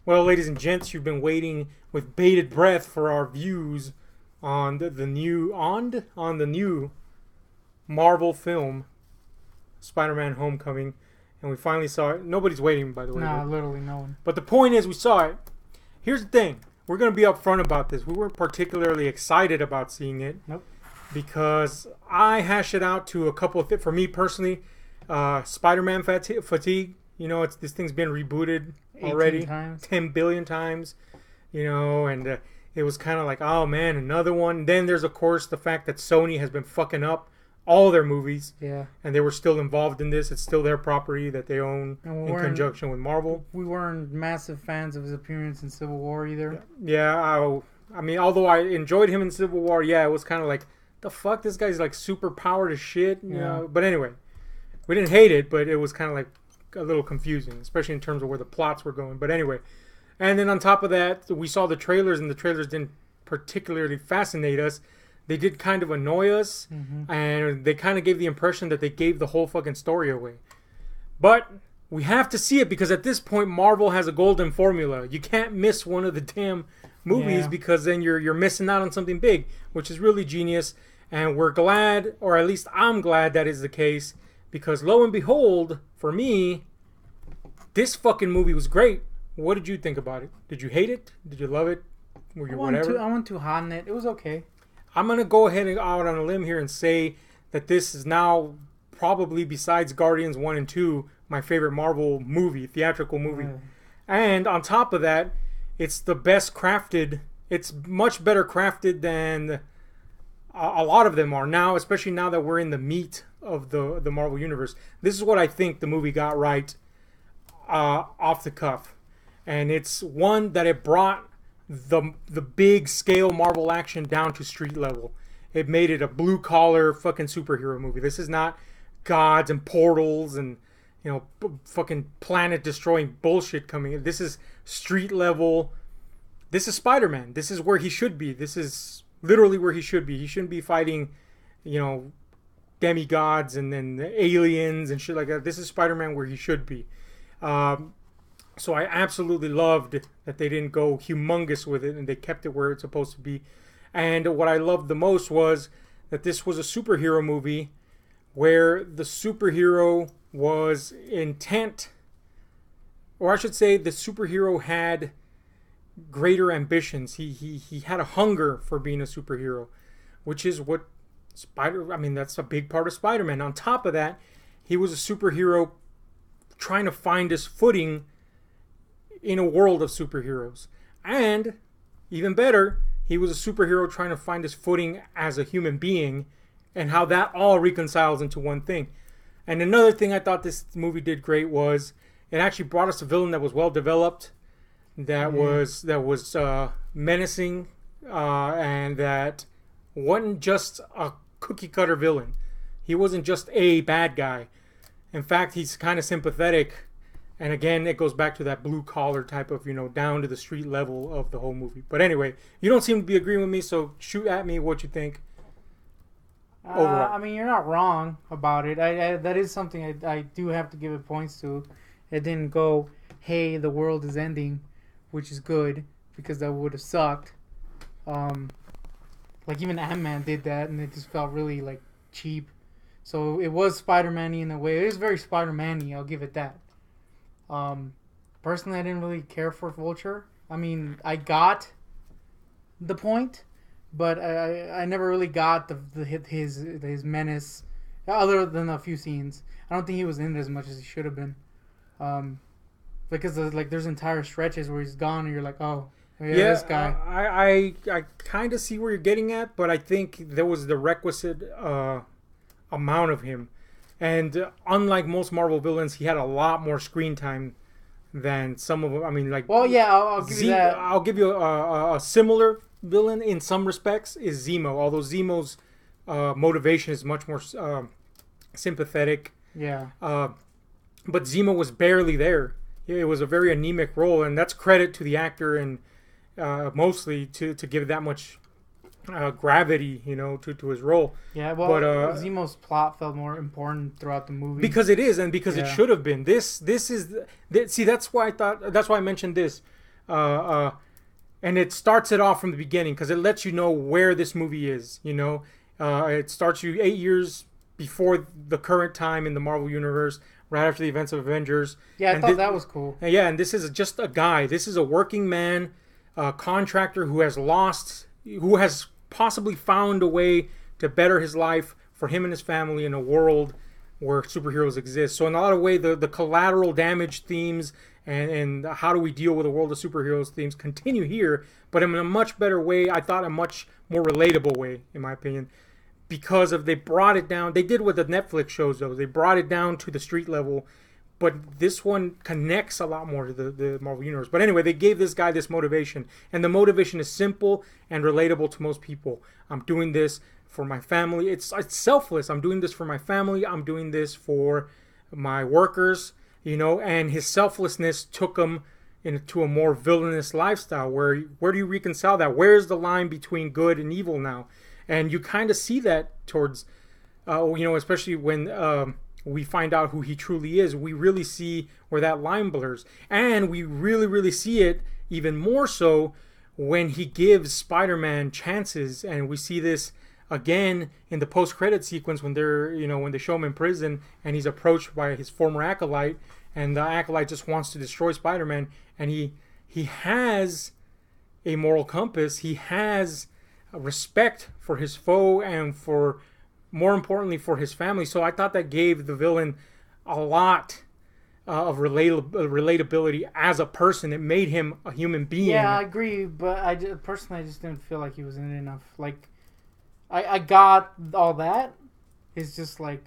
Well, ladies and gents, you've been waiting with bated breath for our views on the new Marvel film, Spider-Man: Homecoming, and we finally saw it. Nobody's waiting, by the way. Nah, literally no one. But the point is, we saw it. Here's the thing: we're gonna be upfront about this. We weren't particularly excited about seeing it. Nope. Because I hash it out to a couple of for me personally, Spider-Man fatigue. You know, this thing's been rebooted already 10 billion times. You know, and it was kind of like, oh man, another one. Then there's of course the fact that Sony has been fucking up all their movies. Yeah. And they were still involved in this. It's still their property that they own in conjunction with Marvel. We weren't massive fans of his appearance in Civil War either. Yeah. I mean, although I enjoyed him in Civil War, yeah, it was kind of like, the fuck, this guy's like super powered as shit, you know. But anyway, we didn't hate it, but it was kind of like a little confusing, especially in terms of where the plots were going. But anyway, and then on top of that, we saw the trailers, and the trailers didn't particularly fascinate us. They did kind of annoy us, and they kind of gave the impression that they gave the whole fucking story away. But we have to see it because at this point, Marvel has a golden formula. You can't miss one of the damn movies because then you're missing out on something big, which is really genius. And we're glad, or at least I'm glad that is the case, because lo and behold, for me, this fucking movie was great. What did you think about it? Did you hate it? Did you love it? Were you whatever? I went too hot in it. It was okay. I'm going to go ahead and out on a limb here and say that this is now probably, besides Guardians 1 and 2, my favorite Marvel movie, theatrical movie. And on top of that, it's the best crafted. It's much better crafted than a lot of them are now, especially now that we're in the meat of the Marvel Universe. This is what I think the movie got right off the cuff. And it's one that it brought the big scale Marvel action down to street level. It made it a blue collar fucking superhero movie. This is not gods and portals and, you know, fucking planet destroying bullshit coming in. This is street level. This is Spider-Man. This is where he should be. This is literally where he should be. He shouldn't be fighting, you know, demigods and then aliens and shit like that. This is Spider-Man where he should be. So I absolutely loved that they didn't go humongous with it and they kept it where it's supposed to be. And what I loved the most was that this was a superhero movie where the superhero was intent, or I should say the superhero had greater ambitions. He had a hunger for being a superhero, which is what that's a big part of Spider-Man. On top of that, he was a superhero trying to find his footing in a world of superheroes. And even better, he was a superhero trying to find his footing as a human being, and how that all reconciles into one thing. And another thing I thought this movie did great was it actually brought us a villain that was well developed, that was menacing, and that wasn't just a cookie cutter villain. He wasn't just a bad guy. In fact, he's kind of sympathetic. And again, it goes back to that blue collar type of, you know, down to the street level of the whole movie. But anyway, you don't seem to be agreeing with me, so shoot at me what you think. Overall. I mean, you're not wrong about it. That is something I do have to give it points to. It didn't go, hey, the world is ending, which is good, because that would have sucked. Like even Ant-Man did that, and it just felt really like cheap. So it was Spider-Man-y in a way. It is very Spider-Man-y, I'll give it that. Personally, I didn't really care for Vulture. I mean, I got the point, but I never really got his menace, other than a few scenes. I don't think he was in it as much as he should have been. Because there's entire stretches where he's gone, and you're like, oh, yeah, this guy. I kind of see where you're getting at, but I think there was the requisite amount of him. And unlike most Marvel villains, he had a lot more screen time than some of them. I mean, like... Well, yeah, I'll give you that. I'll give you a similar villain in some respects is Zemo. Although Zemo's motivation is much more sympathetic. Yeah. But Zemo was barely there. It was a very anemic role, and that's credit to the actor and mostly to give that much gravity, you know, to his role. Yeah, well, but Zemo's plot felt more important throughout the movie because it is, and because it should have been. This is see, that's why I mentioned this. And it starts it off from the beginning because it lets you know where this movie is. It starts you 8 years before the current time in the Marvel Universe, right after the events of Avengers. Yeah, I thought that was cool. Yeah, and this is just a guy. This is a working man, a contractor who has possibly found a way to better his life for him and his family in a world where superheroes exist. So in a lot of ways, the collateral damage themes and how do we deal with a world of superheroes themes continue here, but in a much better way. I thought a much more relatable way, in my opinion, because they brought it down. They did what the Netflix shows, though. They brought it down to the street level, but this one connects a lot more to the Marvel Universe. But anyway, they gave this guy this motivation, and the motivation is simple and relatable to most people. I'm doing this for my family. It's selfless. I'm doing this for my family. I'm doing this for my workers, and his selflessness took him into a more villainous lifestyle. Where do you reconcile that? Where's the line between good and evil now? And you kind of see that towards, especially when we find out who he truly is. We really see where that line blurs. And we really, really see it even more so when he gives Spider-Man chances. And we see this again in the post-credit sequence when when they show him in prison and he's approached by his former acolyte, and the acolyte just wants to destroy Spider-Man. And he has a moral compass. He has respect for his foe and for, more importantly, for his family. So I thought that gave the villain a lot of relatability as a person. It made him a human being. Yeah, I agree, but I just didn't feel like he was in it enough. Like, I got all that. It's just like,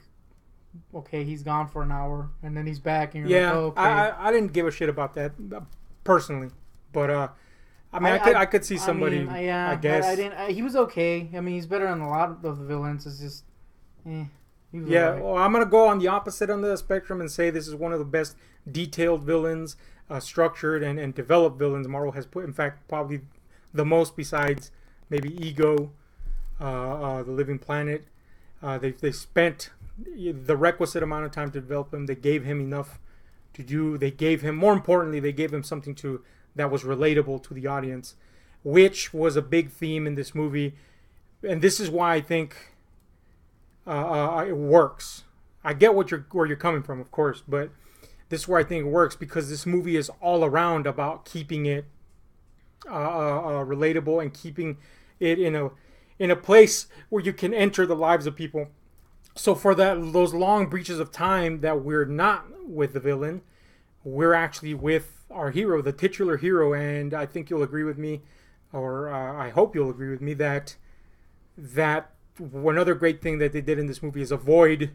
okay, he's gone for an hour and then he's back, and you're like, oh, okay. I didn't give a shit about that personally, but I could see somebody. I guess I didn't. He was okay. I mean, he's better than a lot of the villains. It's just, He was yeah. right. Well, I'm gonna go on the opposite end of the spectrum and say this is one of the best detailed villains, structured and developed villains Marvel has put. In fact, probably the most, besides maybe Ego, the Living Planet. They spent the requisite amount of time to develop him. They gave him enough to do. They gave him, more importantly, they gave him something that was relatable to the audience, which was a big theme in this movie. And this is why I think it works. I get where you're coming from, of course, but this is where I think it works, because this movie is all around about keeping it relatable and keeping it in a place where you can enter the lives of people. So for those long breaches of time that we're not with the villain, we're actually with our hero, the titular hero. And I think you'll agree with me, or I hope you'll agree with me, that another great thing that they did in this movie is avoid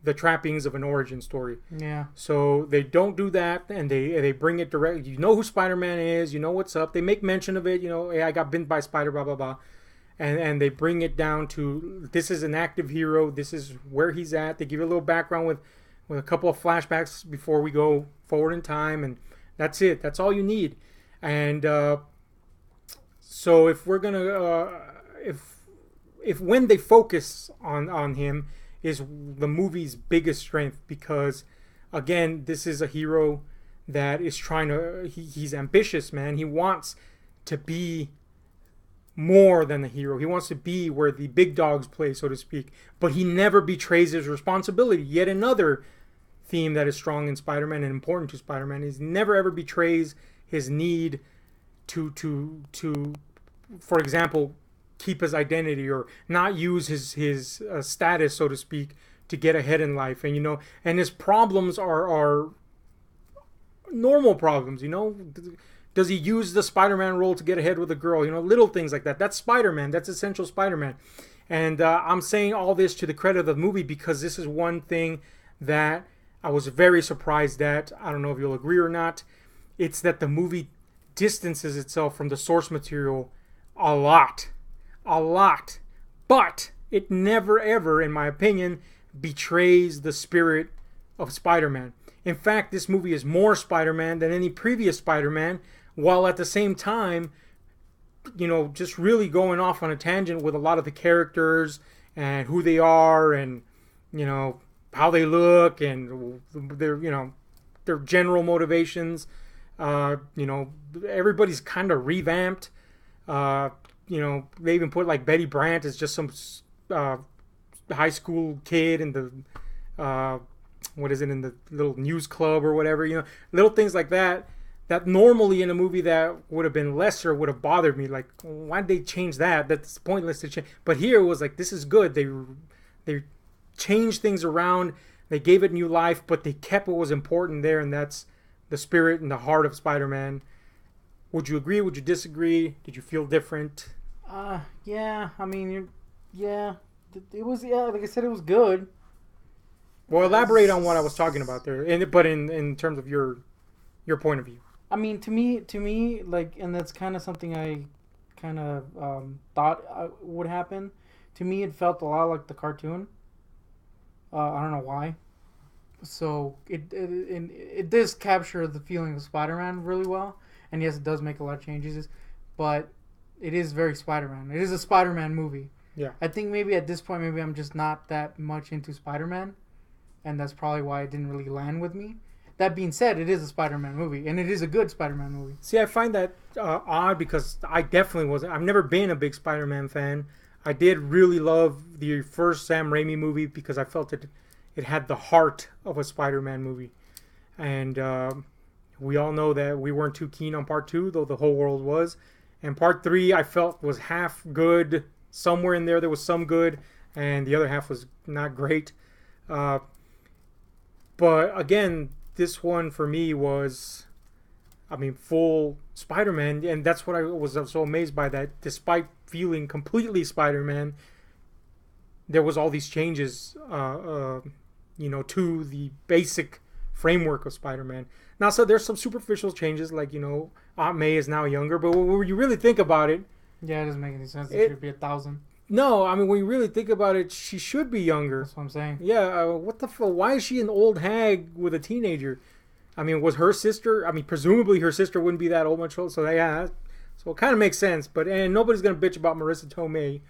the trappings of an origin story. Yeah. So they don't do that, and they bring it direct. You know who Spider-Man is. You know what's up. They make mention of it. Hey, I got bitten by a spider, blah, blah, blah. And they bring it down to, this is an active hero. This is where he's at. They give you a little background with a couple of flashbacks before we go forward in time. And that's it. That's all you need. And so if we're going to... if when they focus on him is the movie's biggest strength, because, again, this is a hero that is trying to... He's ambitious, man. He wants to be more than the hero. He wants to be where the big dogs play, so to speak. But he never betrays his responsibility. Yet another theme that is strong in Spider-Man and important to Spider-Man is he never ever betrays his need to for example, keep his identity or not use his status, so to speak, to get ahead in life. And and his problems are normal problems. Does he use the Spider-Man role to get ahead with a girl? Little things like that. That's Spider-Man. That's essential Spider-Man. And I'm saying all this to the credit of the movie, because this is one thing that I was very surprised at. I don't know if you'll agree or not. It's that the movie distances itself from the source material a lot. But it never ever, in my opinion, betrays the spirit of Spider-Man. In fact, this movie is more Spider-Man than any previous Spider-Man, while at the same time, just really going off on a tangent with a lot of the characters and who they are and, how they look and their general motivations. You know, everybody's kind of revamped. You know, they even put like Betty Brant as just some uh, high school kid in the what is it, in the little news club or whatever. You know, little things like that. That normally in a movie that would have been lesser would have bothered me. Like, why did they change that? That's pointless to change. But here it was like, this is good. They changed things around. They gave it new life, but they kept what was important there, and that's the spirit and the heart of Spider-Man. Would you agree? Would you disagree? Did you feel different? Yeah. I mean, yeah. It was, yeah, like I said, it was good. Well, elaborate on what I was talking about there, but in terms of your point of view. I mean, to me, like, and that's kind of something I kind of thought would happen. To me, it felt a lot like the cartoon. I don't know why. So it does capture the feeling of Spider-Man really well, and yes, it does make a lot of changes, but it is very Spider-Man. It is a Spider-Man movie. Yeah. I think maybe at this point, maybe I'm just not that much into Spider-Man, and that's probably why it didn't really land with me. That being said, it is a Spider-Man movie, and it is a good Spider-Man movie. See, I find that odd because I definitely wasn't. I've never been a big Spider-Man fan. I did really love the first Sam Raimi movie because I felt it had the heart of a Spider-Man movie. And we all know that we weren't too keen on part 2, though the whole world was. And part 3, I felt, was half good. Somewhere in there was some good, and the other half was not great. But again, this one for me was, I mean, full Spider-Man, and that's what I was so amazed by, that despite feeling completely Spider-Man, there was all these changes, you know, to the basic framework of Spider-Man. Now, so there's some superficial changes, like, you know, Aunt May is now younger, but when you really think about it, yeah, it doesn't make any sense. It should be 1,000. No, I mean, when you really think about it, she should be younger. That's what I'm saying. Yeah, what the fuck? Why is she an old hag with a teenager? I mean, was her sister? I mean, presumably her sister wouldn't be that old much old. So yeah, so it kind of makes sense. But and nobody's gonna bitch about Marissa Tomei,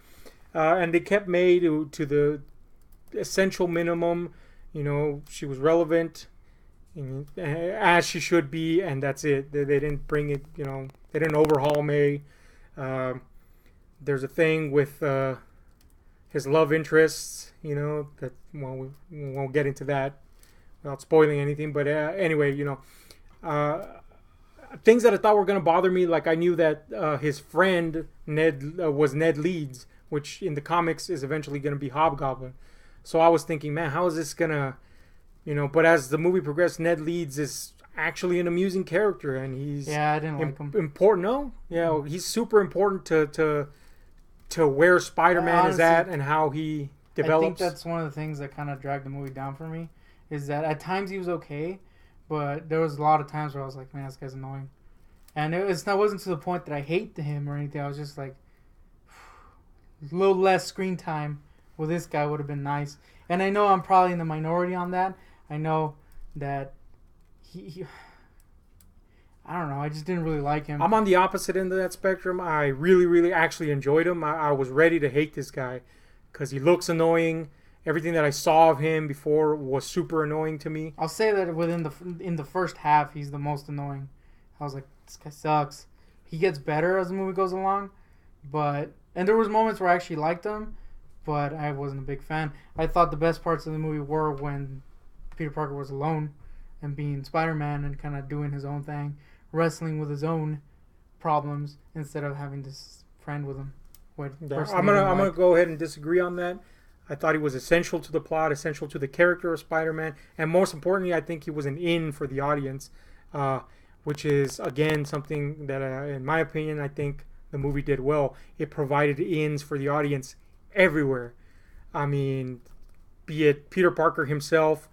and they kept May to the essential minimum. You know, she was relevant, as she should be, and that's it. They didn't bring it. You know, they didn't overhaul May. There's a thing with his love interests, you know, that, well, we won't get into that without spoiling anything. But anyway, you know, things that I thought were going to bother me, like I knew that his friend Ned was Ned Leeds, which in the comics is eventually going to be Hobgoblin. So I was thinking, man, how is this going to, you know, but as the movie progressed, Ned Leeds is actually an amusing character, and he's I didn't like him. Important. No, yeah, he's super important to where Spider-Man is at and how he develops. I think that's one of the things that kind of dragged the movie down for me, is that at times he was okay, but there was a lot of times where I was like, man, this guy's annoying. And it wasn't to the point that I hate him or anything. I was just like, a little less screen time with this guy would have been nice. And I know I'm probably in the minority on that. I know that he I don't know. I just didn't really like him. I'm on the opposite end of that spectrum. I really, really actually enjoyed him. I was ready to hate this guy because he looks annoying. Everything that I saw of him before was super annoying to me. I'll say that in the first half, he's the most annoying. I was like, this guy sucks. He gets better as the movie goes along, and there was moments where I actually liked him, but I wasn't a big fan. I thought the best parts of the movie were when Peter Parker was alone and being Spider-Man and kind of doing his own thing, wrestling with his own problems instead of having this friend with him. I'm gonna go ahead and disagree on that. I thought he was essential to the plot, essential to the character of Spider-Man, and most importantly, I think he was an in for the audience, which is again something that, in my opinion, I think the movie did well. It provided ins for the audience everywhere. I mean, be it Peter Parker himself,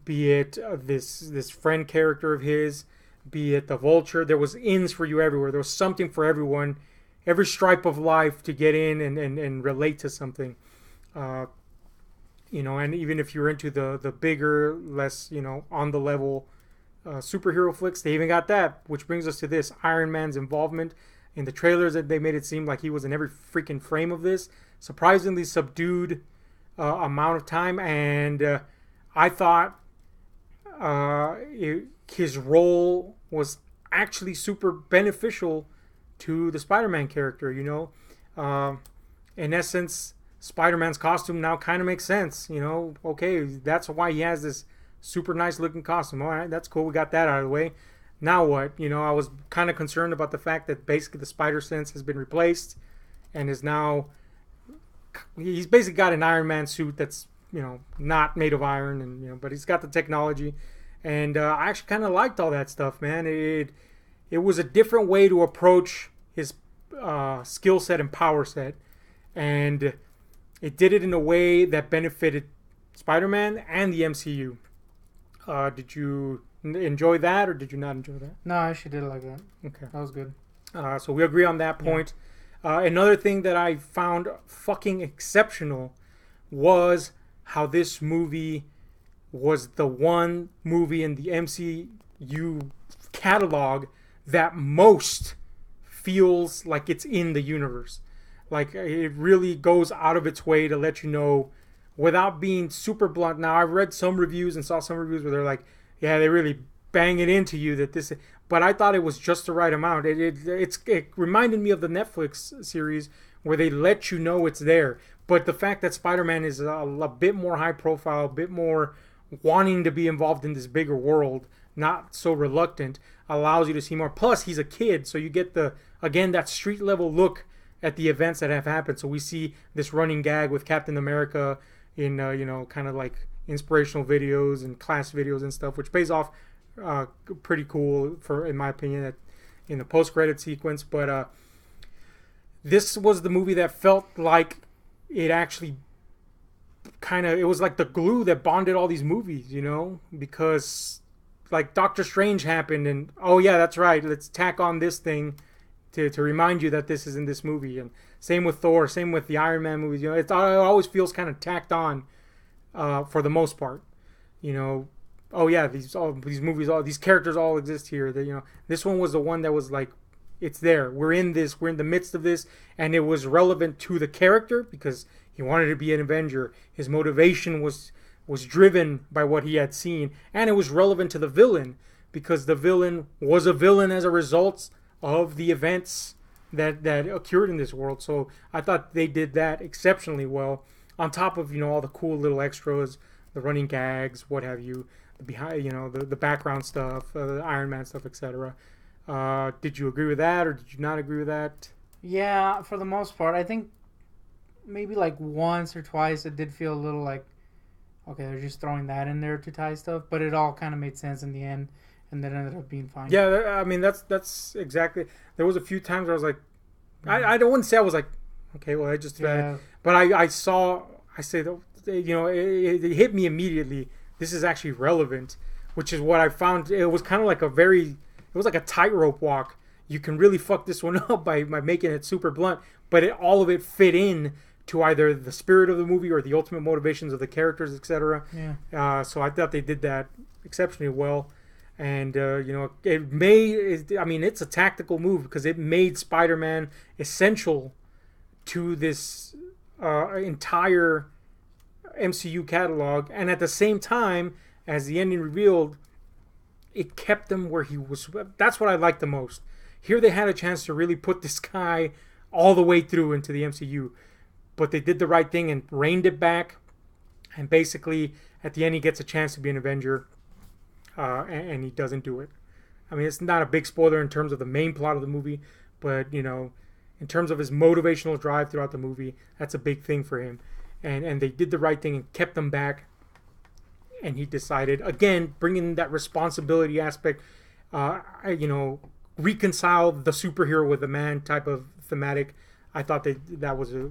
be it this friend character of his, be it the Vulture. There was ins for you everywhere. There was something for everyone, every stripe of life to get in and relate to something. You know, and even if you're into the bigger, less, you know, on the level superhero flicks, they even got that. Which brings us to this: Iron Man's involvement in the trailers. That they made it seem like he was in every freaking frame of this. Surprisingly subdued amount of time, and I thought his role was actually super beneficial to the Spider-Man character. In essence, Spider-Man's costume now kind of makes sense. Okay, that's why he has this super nice looking costume. All right, that's cool. We got that out of the way. Now what? I was kind of concerned about the fact that basically the Spider Sense has been replaced and is now, he's basically got an Iron Man suit that's not made of iron, and but he's got the technology, and I actually kind of liked all that stuff, man. It was a different way to approach his skill set and power set, and it did it in a way that benefited Spider-Man and the MCU. Did you enjoy that, or did you not enjoy that? No, I actually did like that. Okay, that was good. So we agree on that point. Yeah. Another thing that I found fucking exceptional was how this movie was the one movie in the MCU catalog that most feels like it's in the universe. Like, it really goes out of its way to let you know without being super blunt. Now, I've read some reviews and saw some reviews where they're like, yeah, they really bang it into you that this... But I thought it was just the right amount. It reminded me of the Netflix series where they let you know it's there. But the fact that Spider-Man is a bit more high profile, a bit more wanting to be involved in this bigger world, not so reluctant, allows you to see more. Plus, he's a kid, so you get that street level look at the events that have happened. So we see this running gag with Captain America in kind of like inspirational videos and class videos and stuff, which pays off pretty cool in my opinion in the post-credit sequence. But this was the movie that felt like it actually it was like the glue that bonded all these movies, because like Doctor Strange happened, and oh yeah, that's right, let's tack on this thing to remind you that this is in this movie. And same with Thor, same with the Iron Man movies. It always feels kind of tacked on for the most part. Oh yeah, these movies, all these characters all exist here. This one was the one that was like, it's there. We're in the midst of this, and it was relevant to the character because he wanted to be an Avenger. His motivation was driven by what he had seen, and it was relevant to the villain because the villain was a villain as a result of the events that occurred in this world. So I thought they did that exceptionally well. On top of all the cool little extras, the running gags, what have you, the background stuff, the Iron Man stuff, etc. Did you agree with that, or did you not agree with that? Yeah, for the most part. I think maybe like once or twice it did feel a little like, okay, they're just throwing that in there to tie stuff, but it all kind of made sense in the end, and that ended up being fine. Yeah, I mean that's exactly. There was a few times where I was like, I wouldn't say I was like, okay, well I just, but I said, it hit me immediately. This is actually relevant, which is what I found. It was kind of like it was like a tightrope walk. You can really fuck this one up by making it super blunt, but all of it fit in to either the spirit of the movie or the ultimate motivations of the characters, etc. Yeah. So I thought they did that exceptionally well, and it's a tactical move because it made Spider-Man essential to this entire MCU catalog, and at the same time, as the ending revealed, it kept him where he was. That's what I liked the most. Here they had a chance to really put this guy all the way through into the MCU, but they did the right thing and reined it back, and basically at the end he gets a chance to be an Avenger, and he doesn't do it. I mean, it's not a big spoiler in terms of the main plot of the movie, but in terms of his motivational drive throughout the movie, that's a big thing for him. And they did the right thing and kept them back. And he decided, again, bringing that responsibility aspect, reconcile the superhero with the man type of thematic. I thought that was a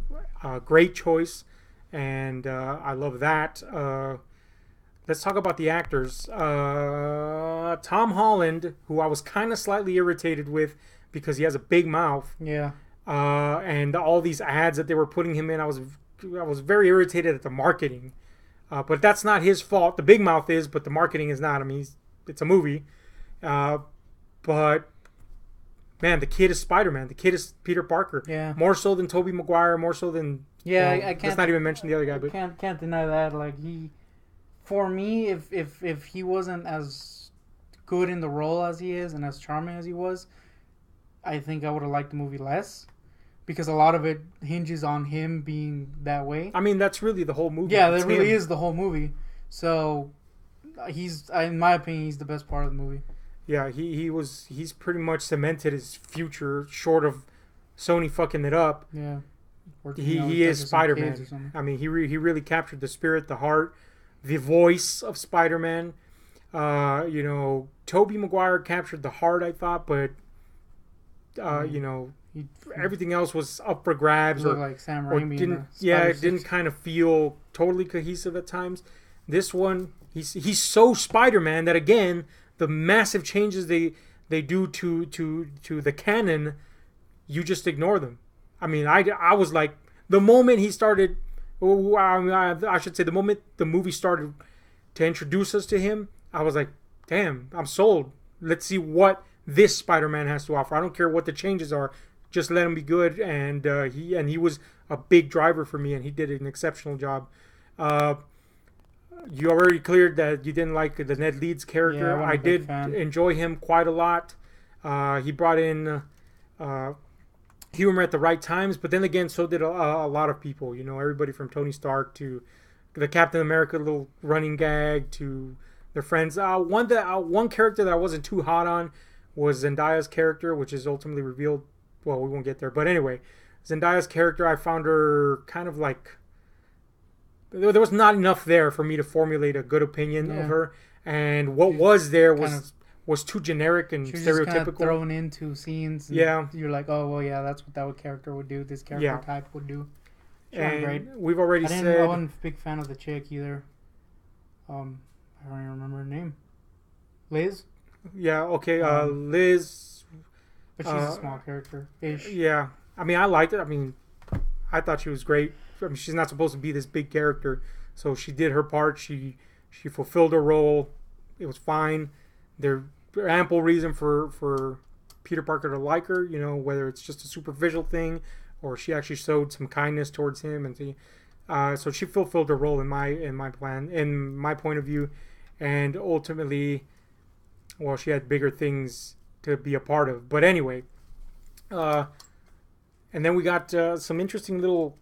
great choice, and I love that. Let's talk about the actors. Tom Holland, who I was kind of slightly irritated with because he has a big mouth. Yeah. And all these ads that they were putting him in, I was very irritated at the marketing. But that's not his fault. The big mouth is, but the marketing is not. I mean, it's a movie. But, man, the kid is Spider-Man. The kid is Peter Parker. Yeah. More so than Tobey Maguire. More so than... Yeah, I can't... Let's not even mention the other guy. But can't deny that. Like, for me, if he wasn't as good in the role as he is and as charming as he was, I think I would have liked the movie less. Because a lot of it hinges on him being that way. I mean, that's really the whole movie. Yeah, that really is the whole movie. So, in my opinion, he's the best part of the movie. Yeah, he's pretty much cemented his future, short of Sony fucking it up. Yeah. Or, he is Spider-Man. I mean, he really captured the spirit, the heart, the voice of Spider-Man. Tobey Maguire captured the heart, I thought, but everything else was up for grabs, or like Sam Raimi. It didn't kind of feel totally cohesive at times. This one, he's so Spider-Man that, again, the massive changes they do to the canon, you just ignore them. I mean, I was like, the moment he started, I should say, the moment the movie started to introduce us to him, I was like, damn, I'm sold. Let's see what this Spider-Man has to offer. I don't care what the changes are. Just let him be good, and he was a big driver for me, and he did an exceptional job. You already cleared that you didn't like the Ned Leeds character. Yeah, I did enjoy him quite a lot. He brought in humor at the right times, but then again, so did a lot of people. Everybody from Tony Stark to the Captain America little running gag to their friends. One character that I wasn't too hot on was Zendaya's character, which is ultimately revealed. Well, we won't get there, but anyway, Zendaya's character, I found her kind of like, there was not enough there for me to formulate a good opinion of her, and what was there was too generic and stereotypical. Just kind of thrown into scenes. You're like, oh well, yeah, that's what that character would do. This character type would do. And great. We've already said I wasn't a big fan of the chick either. I don't even remember her name. Liz. Yeah. Okay. Liz. But she's a small character-ish. Yeah. I mean, I liked it. I mean, I thought she was great. I mean, she's not supposed to be this big character, so she did her part. She fulfilled her role. It was fine. There's ample reason for Peter Parker to like her. Whether it's just a superficial thing, or she actually showed some kindness towards him, and so she fulfilled her role in my point of view, and ultimately, well, she had bigger things to be a part of. But anyway, and then we got some interesting little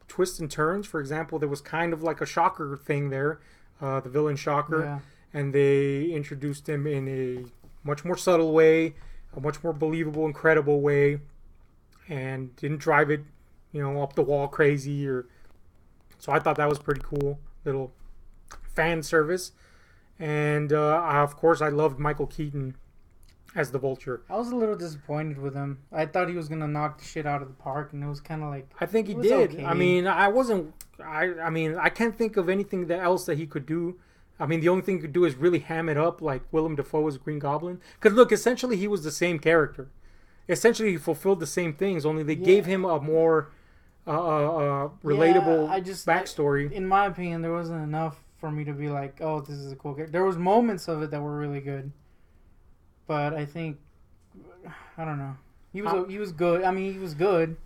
twists and turns. For example, there was kind of like a Shocker thing there, the villain Shocker, and they introduced him in a much more subtle way, a much more believable and credible way, and didn't drive it, up the wall crazy. So I thought that was pretty cool, little fan service. And of course, I loved Michael Keaton as the Vulture. I was a little disappointed with him. I thought he was gonna knock the shit out of the park, and it was kind of like, I think he did. Okay. I mean, I can't think of anything else that he could do. I mean, the only thing he could do is really ham it up like Willem Dafoe as Green Goblin. Because look, essentially he was the same character. Essentially, he fulfilled the same things. Only they gave him a more relatable backstory. In my opinion, there wasn't enough for me to be like, oh, this is a cool character. There was moments of it that were really good. But I think, I don't know. He was good. I mean, he was good.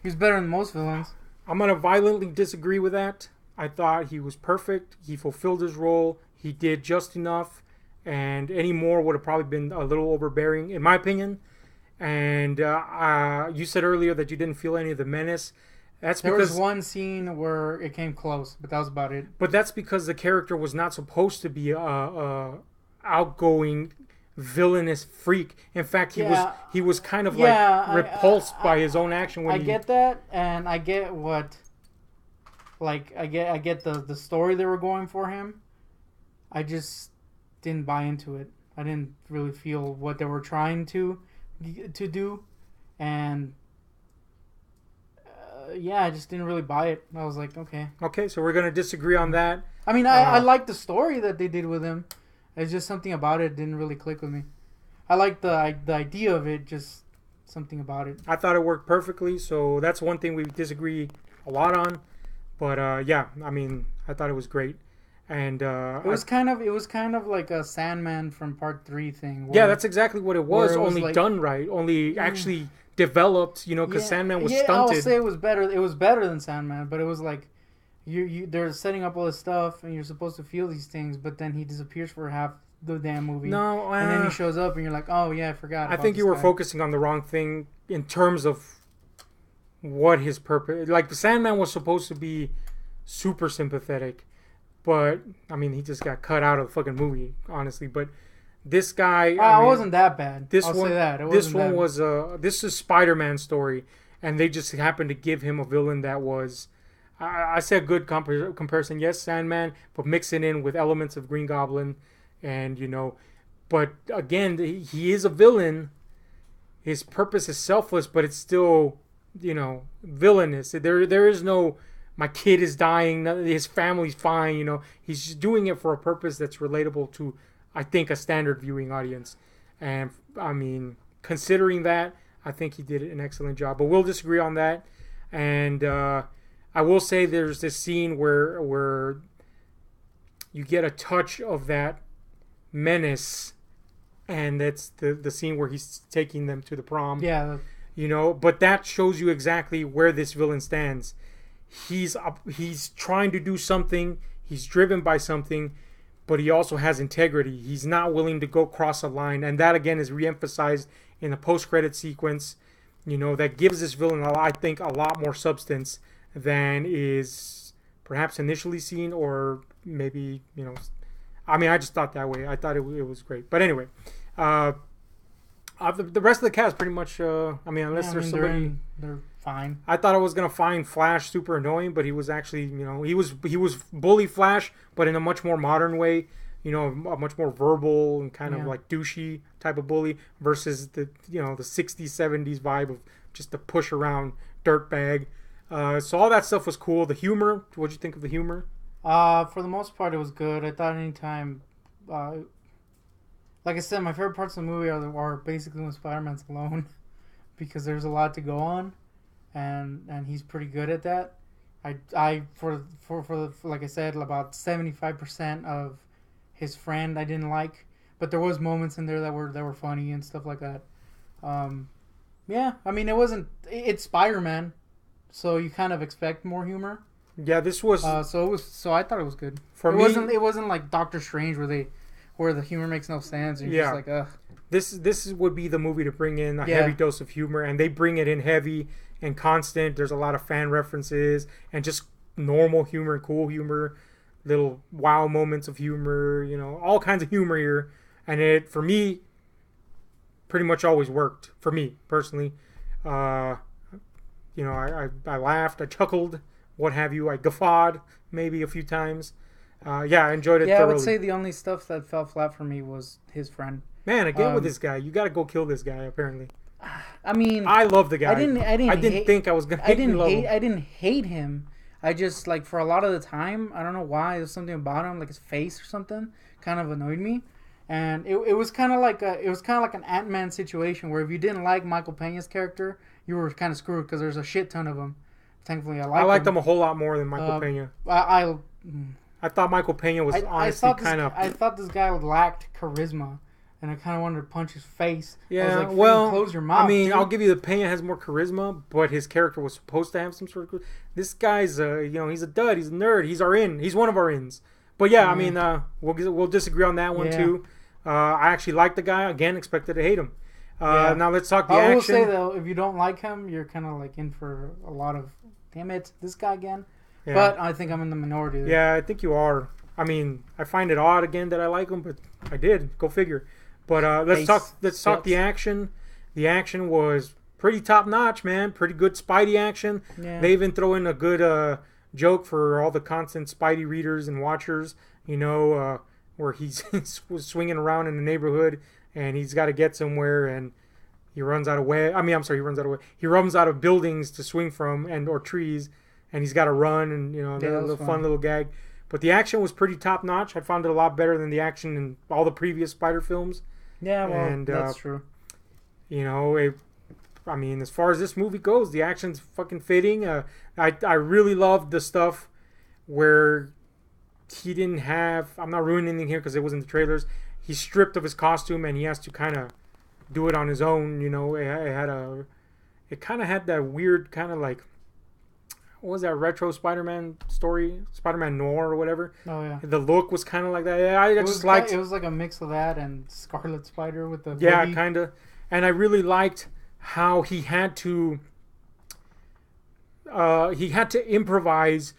He was better than most villains. I'm going to violently disagree with that. I thought he was perfect. He fulfilled his role. He did just enough. And any more would have probably been a little overbearing, in my opinion. And you said earlier that you didn't feel any of the menace. There was one scene where it came close, but that was about it. But that's because the character was not supposed to be outgoing, villainous freak. In fact, he was kind of repulsed by his own action. I get that, and I get what, I get the story they were going for him. I just didn't buy into it. I didn't really feel what they were trying to do, and I just didn't really buy it. I was like, okay, so we're gonna disagree on that. I mean, I like the story that they did with him. It's just something about it didn't really click with me. I like the idea of it, just something about it. I thought it worked perfectly, so that's one thing we disagree a lot on. But I mean, I thought it was great, and it was kind of like a Sandman from Part 3 thing. That's exactly what it was. Only done right. Only actually developed. Because Sandman was stunted. I will say it was better. It was better than Sandman, but it was like they're setting up all this stuff, and you're supposed to feel these things, but then he disappears for half the damn movie. No, and then he shows up, and you're like, oh yeah, I forgot. I think you were focusing on the wrong thing in terms of what his purpose. Like the Sandman was supposed to be super sympathetic, but I mean, he just got cut out of the fucking movie, honestly. But this guy, it wasn't that bad. This I'll one, say that. This is Spider-Man's story, and they just happened to give him a villain that was. I say a good comparison. Yes, Sandman, but mix it in with elements of Green Goblin, and but again, he is a villain. His purpose is selfless, but it's still, villainous. There is no, my kid is dying, his family's fine. He's just doing it for a purpose that's relatable to, I think, a standard viewing audience. And I mean, considering that, I think he did an excellent job. But we'll disagree on that. And I will say there's this scene where you get a touch of that menace, and that's the scene where he's taking them to the prom. Yeah. But that shows you exactly where this villain stands. He's trying to do something. He's driven by something, but he also has integrity. He's not willing to go cross a line, and that again is reemphasized in the post-credit sequence. That gives this villain, I think, a lot more substance than is perhaps initially seen, or maybe I mean, I just thought that way. I thought it was great. But anyway, the rest of the cast pretty much. Unless there's somebody, they're fine. I thought I was gonna find Flash super annoying, but he was actually, he was bully Flash, but in a much more modern way. A much more verbal and kind of like douchey type of bully versus the the 60s 70s vibe of just the push around dirtbag. So all that stuff was cool. The humor. What'd you think of the humor? For the most part, it was good. I thought anytime, like I said, my favorite parts of the movie are basically when Spider-Man's alone, because there's a lot to go on, and he's pretty good at that. For like I said, about 75% of his friend I didn't like, but there was moments in there that were funny and stuff like that. Yeah, I mean, it's Spider-Man, so you kind of expect more humor. Yeah, this was so I thought it was good. It wasn't like Doctor Strange where the humor makes no sense and you're just like, ugh. This would be the movie to bring in a heavy dose of humor, and they bring it in heavy and constant. There's a lot of fan references and just normal humor and cool humor, little wow moments of humor, all kinds of humor here, and it, for me, pretty much always worked for me personally. I laughed, I chuckled, what have you. I guffawed maybe a few times. I enjoyed it thoroughly. I would say the only stuff that fell flat for me was his friend. Man, again with this guy. You got to go kill this guy, apparently. I mean, I love the guy. I didn't think I was going to hate him. I didn't hate him. I just, like, for a lot of the time, I don't know why, there's something about him, like his face or something, kind of annoyed me. And it was kind of like an Ant-Man situation where if you didn't like Michael Peña's character, you were kind of screwed because there's a shit ton of them. Thankfully, I liked him a whole lot more than Michael Peña. I thought Michael Peña was honestly kind of. I thought this guy lacked charisma, and I kind of wanted to punch his face. Yeah, close your mouth. I mean, dude. I'll give you the Peña has more charisma, but his character was supposed to have some sort of. This guy's he's a dud. He's a nerd. He's one of our ins. But yeah, I mean, we'll disagree on that one too. I actually like the guy. Again, expected to hate him. Now let's talk the action. I will say though, if you don't like him, you're kind of like in for a lot of. Damn it, this guy again. Yeah. But I think I'm in the minority there. Yeah, I think you are. I mean, I find it odd again that I like him, but I did. Go figure. But let's talk the action. The action was pretty top notch, man. Pretty good Spidey action. Yeah. They even throw in a good joke for all the constant Spidey readers and watchers. Where he's swinging around in the neighborhood and he's got to get somewhere and. He runs out of way. He runs out of way. He runs out of buildings to swing from or trees, and he's got to run. And a fun little gag. But the action was pretty top notch. I found it a lot better than the action in all the previous Spider films. Yeah, well, that's true. As far as this movie goes, the action's fucking fitting. I really loved the stuff where he didn't have. I'm not ruining anything here because it was in the trailers. He's stripped of his costume and he has to kind of. Do it on his own, it kind of had that weird kind of like, what was that retro Spider-Man story, Spider-Man Noir or whatever. Oh yeah. The look was kind of like that. Yeah, I just liked. It was like a mix of that and Scarlet Spider with the. Yeah, hoodie. kind of. And I really liked how he had to. He had to improvise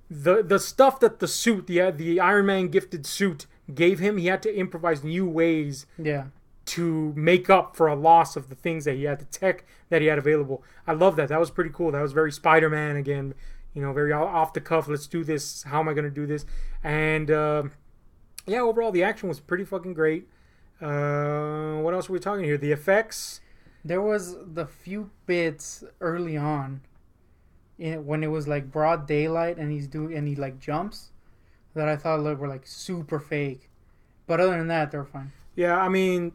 the stuff that the suit, the Iron Man gifted suit, gave him. He had to improvise new ways. Yeah. To make up for a loss of the things that he had, the tech that he had available. I love that. That was pretty cool. That was very Spider-Man again. You know, very off the cuff. Let's do this. How am I going to do this? And yeah, overall the action was pretty fucking great. What else are we talking here? The effects. There was the few bits early on, when it was like broad daylight and he like jumps, that I thought were like super fake. But other than that, they're fine. Yeah, I mean,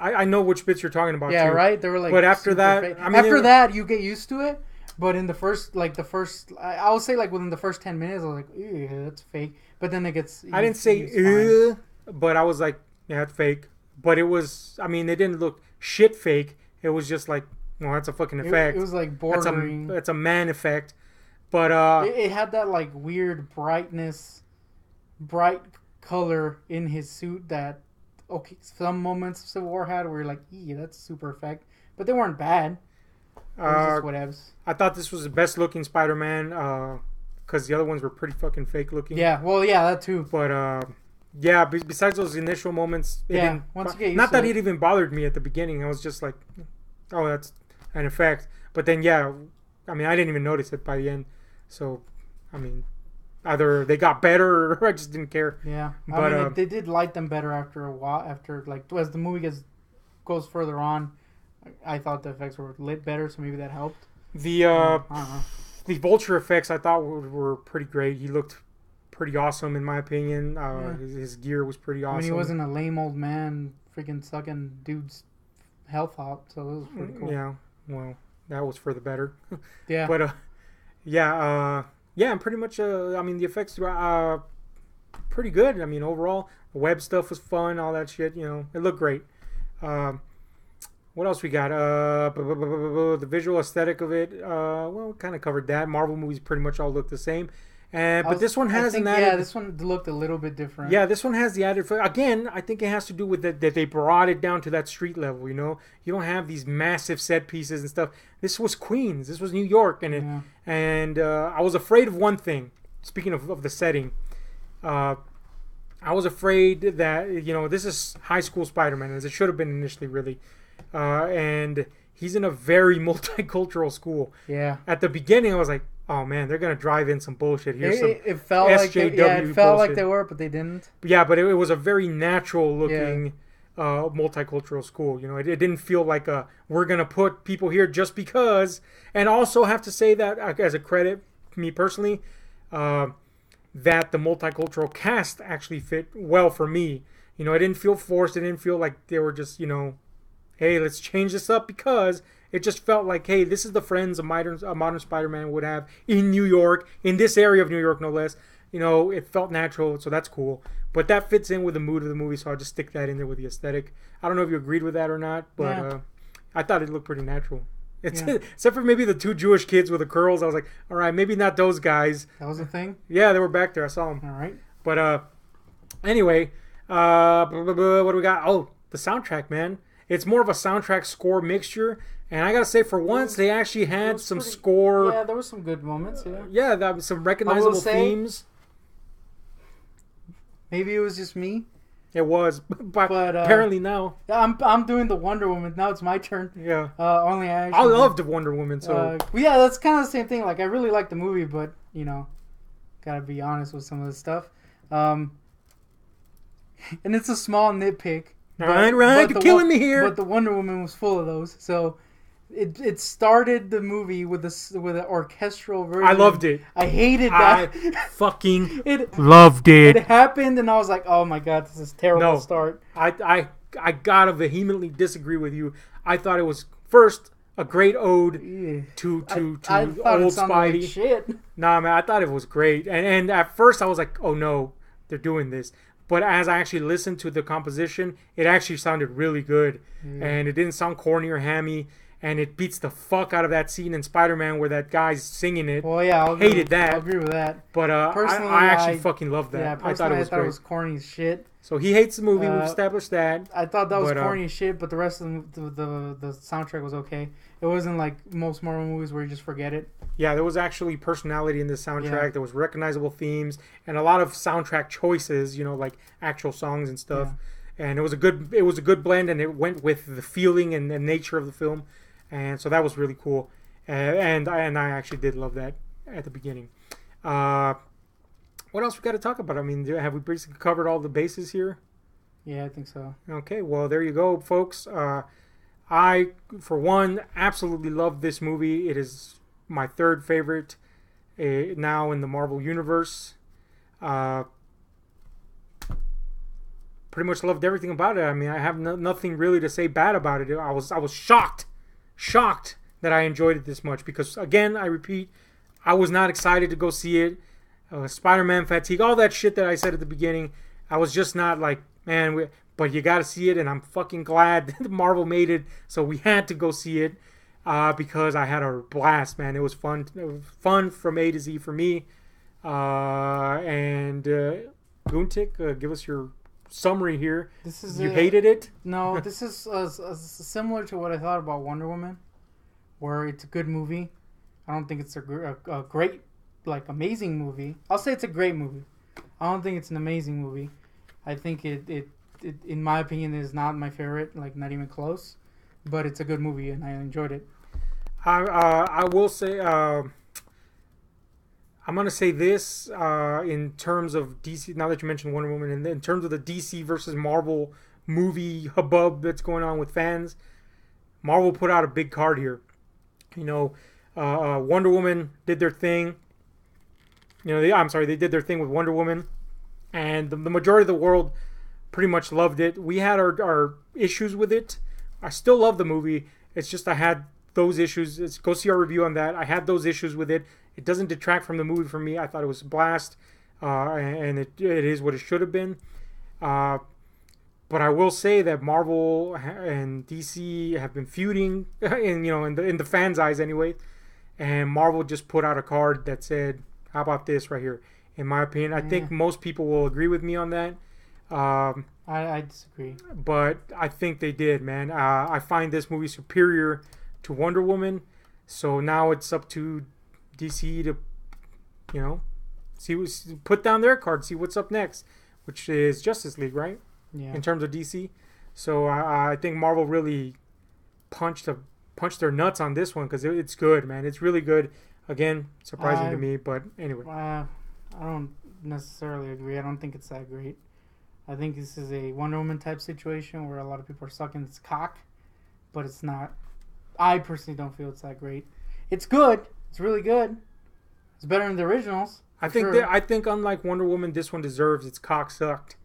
I know which bits you're talking about. Yeah, too. right. They were like. But after that, fake. I mean, after that, you get used to it. But in the first, I would say like within the first 10 minutes, I was like, ew, that's fake. But then it gets. I didn't say ew, but I was like, yeah, it's fake. But it was. I mean, it didn't look shit fake. It was just like, well, that's a fucking effect. It was like bordering. That's a man effect. But it had that like weird bright color in his suit that. Okay, some moments of Civil War had where you're like, that's super effect. But they weren't bad. It was just whatevs. I thought this was the best looking Spider-Man because the other ones were pretty fucking fake looking. Yeah, well, yeah, that too. But yeah, besides those initial moments, once you get used not to that it even bothered me at the beginning. I was just like, oh, that's an effect. But then, yeah, I mean, I didn't even notice it by the end. So, I mean, either they got better or I just didn't care. Yeah, but I mean, they did light them better after a while. After like as the movie goes further on, I thought the effects were lit better, so maybe that helped. The I don't know. The Vulture effects I thought were pretty great. He looked pretty awesome in my opinion. His gear was pretty awesome. I mean, he wasn't a lame old man freaking sucking dude's health out, so it was pretty cool. Yeah, well, that was for the better. Yeah, but yeah, and pretty much. I mean, the effects were pretty good. I mean, overall, the web stuff was fun. All that shit, you know, it looked great. What else we got? The visual aesthetic of it. Well, we kind of covered that. Marvel movies pretty much all look the same. But this one has an added. Yeah, this one looked a little bit different. Yeah, this one has the added. Again, I think it has to do with that they brought it down to that street level. You know, you don't have these massive set pieces and stuff. This was Queens. This was New York, and I was afraid of one thing. Speaking of the setting, I was afraid that this is high school Spider-Man, as it should have been initially, really, and he's in a very multicultural school. Yeah. At the beginning, I was like, oh man, they're gonna drive in some bullshit. It felt like they were, but they didn't. Yeah, but it was a very natural looking multicultural school. You know, it didn't feel like we're gonna put people here just because. And also have to say that as a credit, me personally, that the multicultural cast actually fit well for me. You know, it didn't feel forced. It didn't feel like they were just hey, let's change this up because. It just felt like, hey, this is the friends a modern Spider-Man would have in New York, in this area of New York, no less. You know, it felt natural, so that's cool. But that fits in with the mood of the movie, so I'll just stick that in there with the aesthetic. I don't know if you agreed with that or not, but I thought it looked pretty natural. Except for maybe the two Jewish kids with the curls. I was like, all right, maybe not those guys. That was a thing? Yeah, they were back there. I saw them. All right. But anyway, what do we got? Oh, the soundtrack, man. It's more of a soundtrack score mixture. And I gotta say, for once, they actually had some score. Yeah, there were some good moments. Yeah. Yeah, that was some recognizable themes. Maybe it was just me. It was, but apparently now. I'm doing the Wonder Woman. Now it's my turn. Yeah. Only I loved Wonder Woman. So. Yeah, that's kind of the same thing. Like I really liked the movie, but gotta be honest with some of the stuff. And it's a small nitpick. Right, you're killing me here. But the Wonder Woman was full of those, so. It started the movie with an orchestral version. I loved it. I hated that. I fucking loved it. It happened, and I was like, "Oh my god, this is a terrible start." I gotta vehemently disagree with you. I thought it was first a great ode to old Spidey. Like shit. Nah, man, I thought it was great, and at first I was like, "Oh no, they're doing this." But as I actually listened to the composition, it actually sounded really good, and it didn't sound corny or hammy. and it beats the fuck out of that scene in Spider-Man where that guy's singing it. Well, yeah, Hated that. I'll agree with that. But Personally, I actually fucking loved that. Yeah, I thought it was great. corny as shit. So he hates the movie. We've established that. I thought that was corny as shit, but the rest of the soundtrack was okay. It wasn't like most Marvel movies where you just forget it. Yeah, there was actually personality in the soundtrack. Yeah. There was recognizable themes and a lot of soundtrack choices. You know, like actual songs and stuff. Yeah. And it was a good blend, and it went with the feeling and the nature of the film, and so that was really cool. And I actually did love that at the beginning. What else we got to talk about? I mean, have we basically covered all the bases here? Yeah, I think so. Okay, well, there you go, folks. I, for one, absolutely love this movie. It is my third favorite now in the Marvel Universe. Pretty much loved everything about it. I mean, I have nothing really to say bad about it. I was shocked that I enjoyed it this much because, again, I repeat, I was not excited to go see it. Spider-Man fatigue, all that shit that I said at the beginning. I was just not like, man, but you got to see it, and I'm fucking glad that Marvel made it, so we had to go see it because I had a blast, man. It was fun. It was fun from A to Z for me. And Guntik, give us your summary here. You hated it? No, this is similar to what I thought about Wonder Woman, where it's a good movie. I don't think it's a great, like, amazing movie. I'll say it's a great movie. I don't think it's an amazing movie. I think it in my opinion, is not my favorite, like, not even close. But it's a good movie, and I enjoyed it. I will say, I'm going to say this in terms of DC, now that you mentioned Wonder Woman, and in terms of the DC versus Marvel movie hubbub that's going on with fans, Marvel put out a big card here. You know, Wonder Woman did their thing. You know, they did their thing with Wonder Woman, and the majority of the world pretty much loved it. We had our issues with it. I still love the movie. It's just I had those issues. Go see our review on that. I had those issues with it. It doesn't detract from the movie for me. I thought it was a blast, and it is what it should have been. But I will say that Marvel and DC have been feuding, in the fans' eyes anyway. And Marvel just put out a card that said, "How about this right here?" In my opinion, I think most people will agree with me on that. I disagree. But I think they did, man. I find this movie superior to Wonder Woman. So now it's up to DC to, put down their card, see what's up next, which is Justice League, right? Yeah. In terms of DC. So I think Marvel really punched their nuts on this one because it's good, man. It's really good. Again, surprising to me, but anyway. I don't necessarily agree. I don't think it's that great. I think this is a Wonder Woman type situation where a lot of people are sucking its cock, but it's not. I personally don't feel it's that great. It's good. It's really good. It's better than the originals. I think unlike Wonder Woman, this one deserves its cock sucked.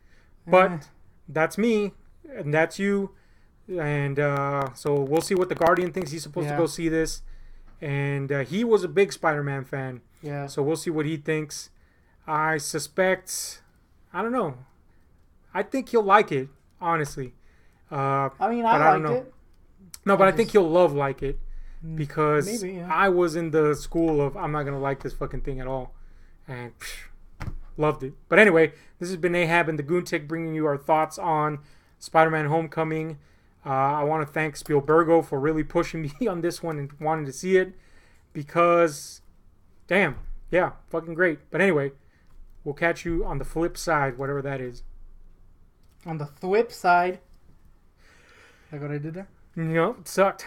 But that's me, and that's you, and so we'll see what the Guardian thinks. He's supposed to go see this, and he was a big Spider-Man fan. Yeah. So we'll see what he thinks. I suspect, I don't know. I think he'll like it, honestly. I liked it. No, but I think he'll like it because I was in the school of I'm not gonna like this fucking thing at all, and loved it. But anyway, this has been Ahab and the Guntik bringing you our thoughts on Spider-Man: Homecoming. I want to thank Spielbergo for really pushing me on this one and wanting to see it because, damn, yeah, fucking great. But anyway, we'll catch you on the flip side, whatever that is. On the thwip side. Like what I did there? No, it sucked.